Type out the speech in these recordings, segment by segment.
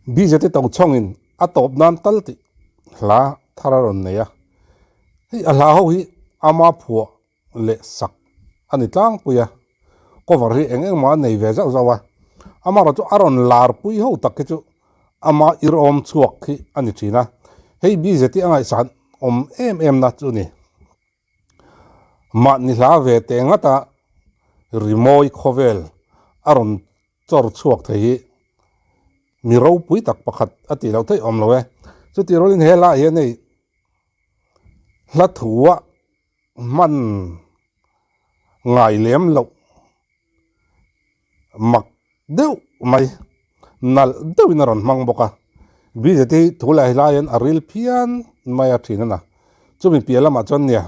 BJT tong chongin atop nan talti hla thararon neya hi ala ho hi ama phua le sak ani tlang puya cover hi eng ma nei ve zaw zawa ama ro chu aron lar pui ho tak chu ama irom chuak hi ani thina hei BJT angai san em na chu ni ma ni hla ve te ngata rimoi khovel aron chor chuak thei hi miro pui tak pakhat ati lo thei om lowe chu ti rolin hela hi nei hla thuwa man ngai lem lo mak deuh mai nal deuh in ron mang boka BJT thula hilayan aril phian maya thina na chumi pialama chon nia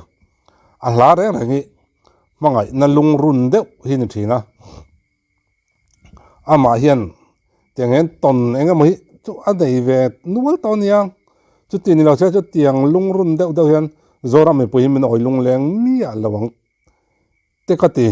a hla reng rengi mangai na lung run deuh hi ni thina ama hian tengen ton engemaw hi chu a nei ve nual tawn yang chu ti ni lo se chu tiang lung run deuh deuh hian zora me pui min oi lung leng mi a lawang te ka ti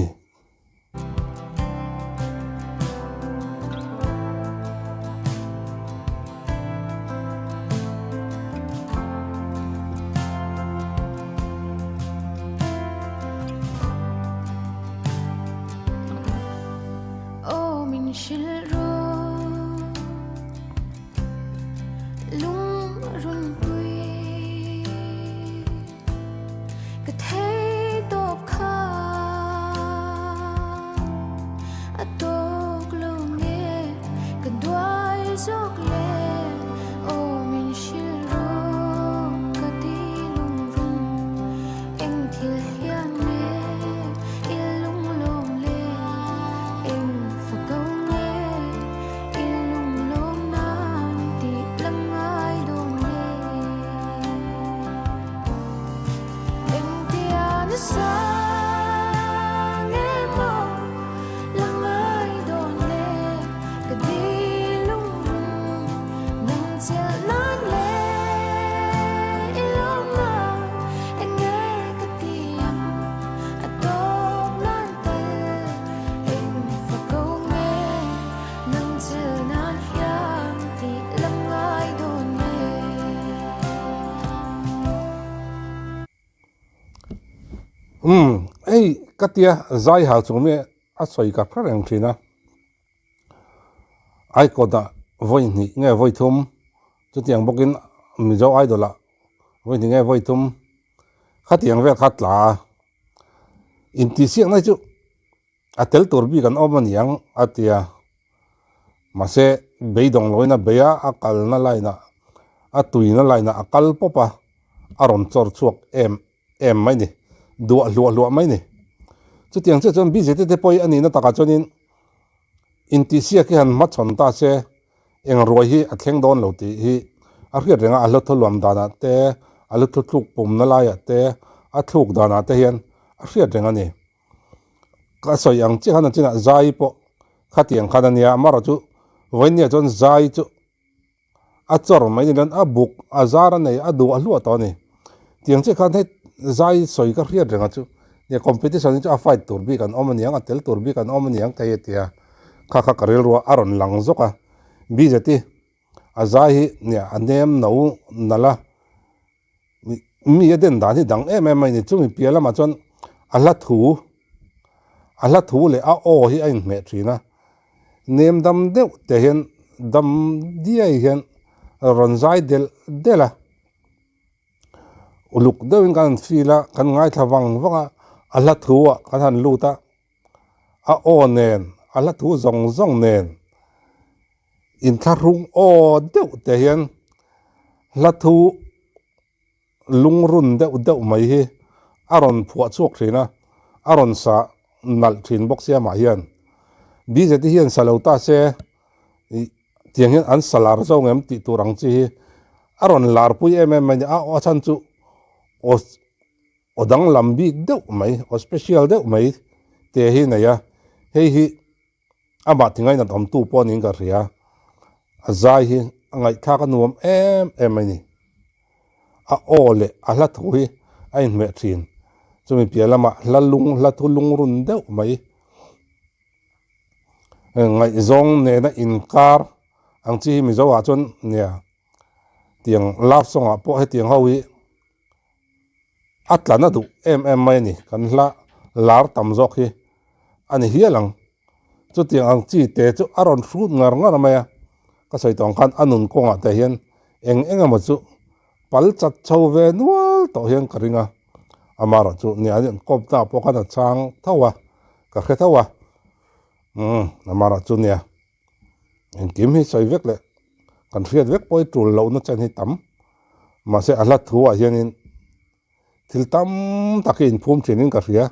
ei katia zai hal chungme a soi ka phareng thina ai ko da voi ni nge voi thum chu tiang bokin mizo idola voi ni nge voi thum khatiang ve khatla inti siang na chu atel turbi kan oman yang atia mase beidong loina beya akal na laina atui na laina akal popa aron chor chuak em mai ni lua mai ni chu tiang che chon BJT te poi ani na taka chonin inti sia ki han ma chon ta se eng roi hi a thleng don lo ti hi a riat renga a lo tholom dana te a lo thuk pum na la ya te a thuk dana te hian a riat renga ni ka soi ang chi han china zai po khatiang khanania mara chu voinia chon zai chu a chor mai ni dan a buk a zara nei a du a lu ta ni tiang che khan he zai soi ka riat renga chu ye competition ni chu a fight tur bi kan omaniang a tel tur bi kan omaniang thei tia kha karel ro aron lang zoka BJT azai hi nia anem no nala mi eden dani dang mai ni chumi piala ma chon ala thu le a o hi ain me thina nem dam deuh te hian dam dia hian ron zai dela uluk deuhin kan fila kan ngai thawang wanga ala thuwa kan han luta a o nen ala thu zong nen in tharung o deuh te hian la thu lungrun deuh mai hi aron phua chuak thina aron sa nal thin box ya ma hian BJT hian salota se tiang hian an salar zo ngem ti turang chi aron lar pui mai a o chan chu odang lambi deuh mai o special deuh mai te hi na ya hei hi ama tingai na dom tu pon in ka ria azai hi angai tha ka nuam em mai ni a ole a la thui a in me thin chumi pialama la thu lung run deuh mai ngai zong ne na inkar ang chi mi zo a chon nia tiang love song a po he tiang ho hi atlana du em mai ni kan hla lar tam zok hi ani hialang chu tiang ang chi te chu aron fruit ngar maya ka sai tong kan anun konga te hian engama chu pal chat chho ve nual to hian karinga amara chu ni an kop ta po kana chang thawa ka khe thawa amara chu nia en kim hi sai vek le kan riat vek poi tul lo na chan hi tam ma se ala thuwa hianin thil tam takin phum thinin ka ria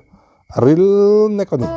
aril ne kani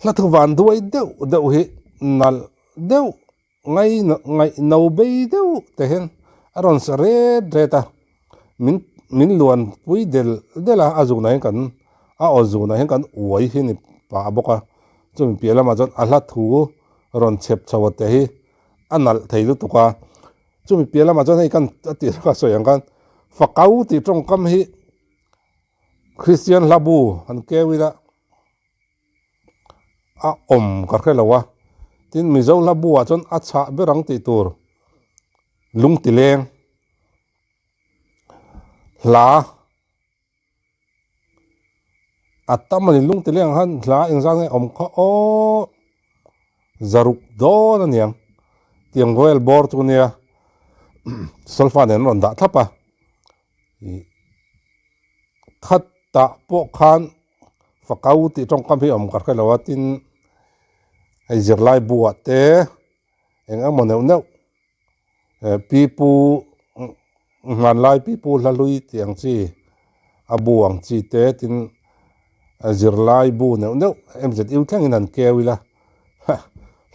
la thu van duai deuh hi nal deuh ngai no be deuh te hen aron sare dreta min luan pui dela azuna hen kan a ozuna hen kan uai hi ni pa boka chumi piala ma jon ala thu ron chep chawate hi anal theilu tuka chumi piala ma jon hi kan ati ka soyang kan fakau ti trong kam hi Christian labu an kewila a karke lawa tin mizo labu a chon a cha berang ti tur lung ti leng hla atamani lung ti leng han hla engzang kha o zaruk do na niang tiang royal board tu nia solfa nen ron da thapa khat ta po khan fakau ti trong kam hi karke lawa tin ai zirlai bua te enga moneu pipu ngan lai pipu lalui tiang chi abuang chi te tin zirlai bu neu mz iu thang in an kewila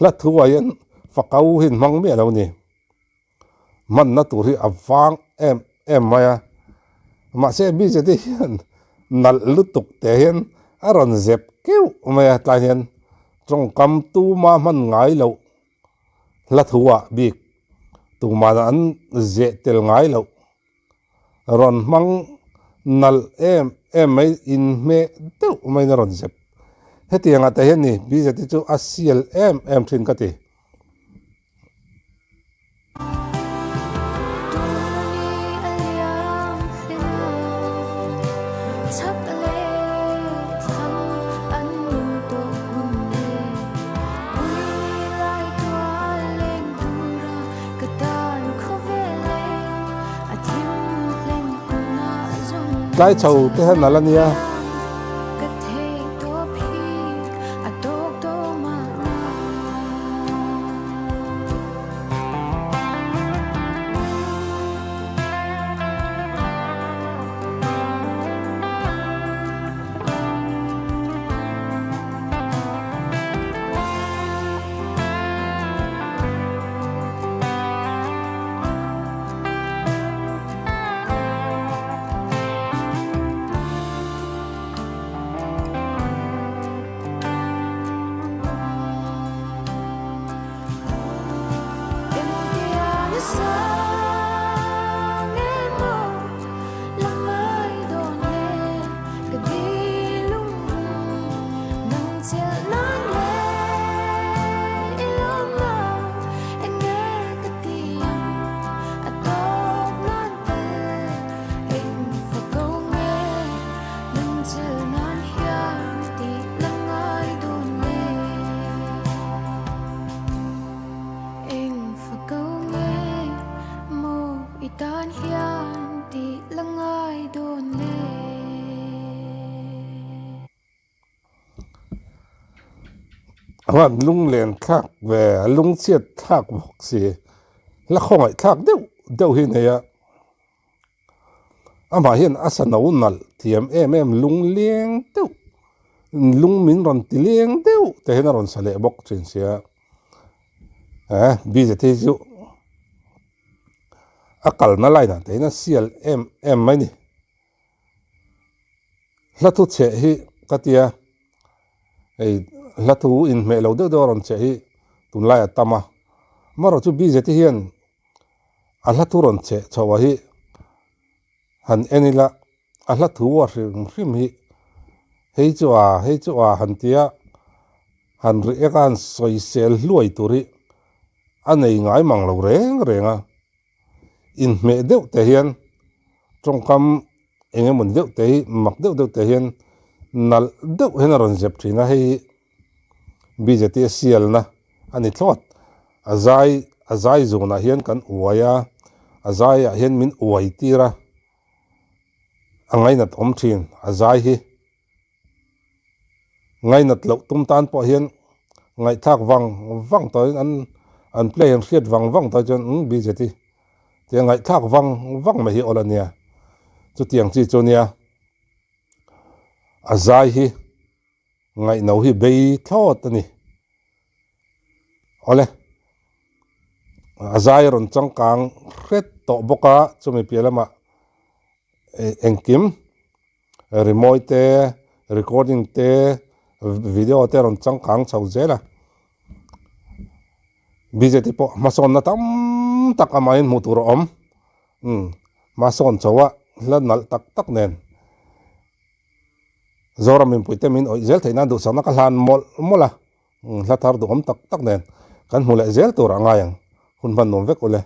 la thuwa yan fakau hin mang me lo ni man na turi awang em maya ma se bi je te hian nal lutuk te hian aron zep keu maya ta hian trong kam tu ma man ngai lo la thuwa bik tu ma an ze tel ngai lo ron mang nal em mai in me tu mai na ron zep heti anga ta hen ni bi ze ti chu asial em thin ka ti lai chau te han nalania hoàn lung lên thác về lung chiết thác bốc xì là không ai thác đâu hi này à mà hiện asa nấu nal thì em lung lieng đâu lung min ron ti lieng đâu thế hiện ron sale bốc trên xe bây giờ thì chú akal na lai na thế nó sial em mấy nè là thu chế hi cái tia ấy là thu in mẹ lâu đâu đâu ron chế hi tun lai tama mà rồi chú bây giờ thì hiện là thu ron chế cho hi han enila là thu wa rim hi hei chu han tia han ri kan soi sel luai turi anei ngai mang lo renga in me deuh te hian tongkam enge mun deuh te mak deuh te hian nal deuh hen ron zep thina hei BJT sial na ani thlot azai zona hian kan uaya azai a hian min uai tira angai nat om thin azai hi ngai nat lo tum tan po hian ngai thak wang toy an play an khiat wang toy chen BJT te ngai thak wang ma hi olania chu tiang chi chonia azai hi ngai no hi bei thot ani ole azai ron changkang hret to boka chumi pialama engkim remote te recording te video te ron changkang chau zela BJT po mason na tam tak amain mutur om mason chawa lanal tak nen zora min puite min oi zel theina du sana ka hlan mola la thar du om tak nen kan hule zel tur anga yang hun ban nom vek ole